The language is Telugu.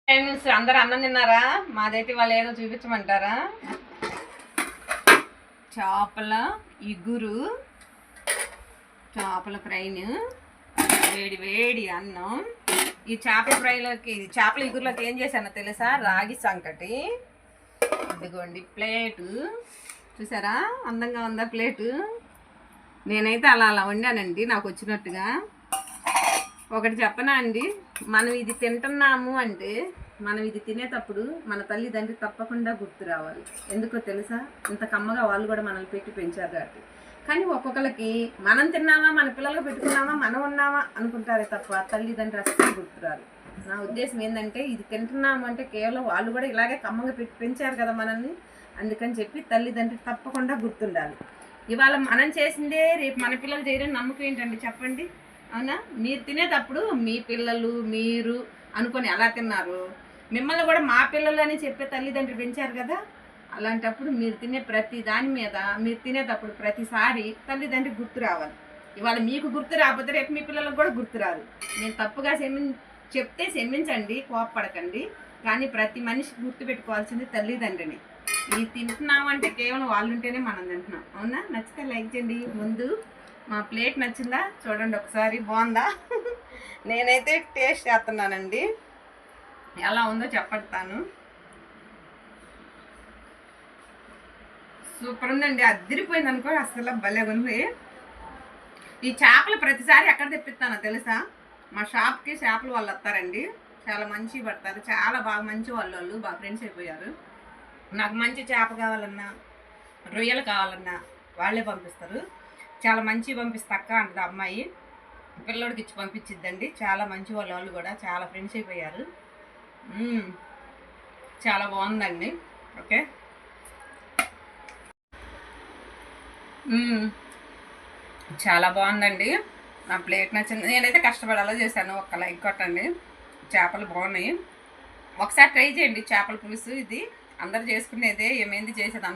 ఫ్రెండ్స్ అందరు అన్నం తిన్నారా? మాదైతే వాళ్ళు ఏదో చూపించమంటారా? చేపల ఇగురు, చేపల ఫ్రైన్, వేడి వేడి అన్నం. ఈ చేపల ఫ్రైలోకి, చేపల ఇగురులోకి ఏం చేశానో తెలుసా? రాగి సంకటి. ఇదిగోండి ప్లేటు, చూసారా అందంగా ఉందా ప్లేటు? నేనైతే అలా అలా వండానండి నాకు వచ్చినట్టుగా. ఒకటి చెప్పనా అండి, మనం ఇది తింటున్నాము అంటే మనం ఇది తినేటప్పుడు మన తల్లిదండ్రులు తప్పకుండా గుర్తు రావాలి. ఎందుకో తెలుసా? ఇంత కమ్మగా వాళ్ళు కూడా మనల్ని పెట్టి పెంచారు కాబట్టి. కానీ ఒక్కొక్కరికి మనం తిన్నామా, మన పిల్లలకు పెట్టుకున్నామా, మనం ఉన్నామా అనుకుంటారే తప్ప తల్లిదండ్రులు అస్సలు గుర్తురారు. నా ఉద్దేశం ఏంటంటే ఇది తింటున్నాము అంటే కేవలం వాళ్ళు కూడా ఇలాగే కమ్మగా పెట్టి పెంచారు కదా మనల్ని. అందుకని చెప్పి తల్లిదండ్రులు తప్పకుండా గుర్తుండాలి. ఇవాళ మనం చేసిందే రేపు మన పిల్లలు చేయరని నమ్మకం ఏంటండి చెప్పండి? అవునా? మీరు తినేటప్పుడు మీ పిల్లలు మీరు అనుకొని ఎలా తిన్నారు, మిమ్మల్ని కూడా మా పిల్లలు అని చెప్పే తల్లిదండ్రులు పెంచారు కదా. అలాంటప్పుడు మీరు తినే ప్రతి దాని మీద మీరు తినేటప్పుడు ప్రతిసారి తల్లిదండ్రులు గుర్తు రావాలి. ఇవాళ మీకు గుర్తు రాకపోతే రేపు మీ పిల్లలకు కూడా గుర్తు రాదు. నేను తప్పుగా చెప్తే క్షమించండి, కోపపడకండి. కానీ ప్రతి మనిషికి గుర్తు పెట్టుకోవాల్సింది తల్లిదండ్రిని. ఇది తింటున్నామంటే కేవలం వాళ్ళు ఉంటేనే మనం తింటున్నాం. అవునా? నచ్చితే లైక్ చేయండి. ముందు మా ప్లేట్ నచ్చిందా చూడండి ఒకసారి, బాగుందా? నేనైతే టేస్ట్ చేస్తున్నానండి, ఎలా ఉందో చెప్పడతాను. సూపర్ ఉందండి, అదిరిపోయింది అనుకో, అసలు భలే ఉంది. ఈ చేపలు ప్రతిసారి ఎక్కడ తెప్పిస్తానో తెలుసా? మా షాప్కి చేపలు వాళ్ళు వస్తారండి, చాలా మంచి పడతారు, చాలా బాగా మంచి వాళ్ళు బాగా ఫ్రెండ్స్ అయిపోయారు. నాకు మంచి చేప కావాలన్నా రొయ్యలు కావాలన్నా వాళ్ళే పంపిస్తారు. చాలా మంచి పంపిస్తక్క అంటది అమ్మాయి, పిల్లోడికి ఇచ్చి పంపించిద్దండి. చాలా మంచి వాళ్ళు కూడా చాలా ఫ్రెండ్స్ అయిపోయారు. చాలా బాగుందండి. ఓకే, చాలా బాగుందండి. నా ప్లేట్ నచ్చింది. నేనైతే కష్టపడాలో చేశాను. ఒక్క లైక్ కొట్టండి. చేపలు బాగున్నాయి, ఒకసారి ట్రై చేయండి. చేపల పులుసు ఇది అందరు చేసుకునేదే, ఏమైంది చేసేది.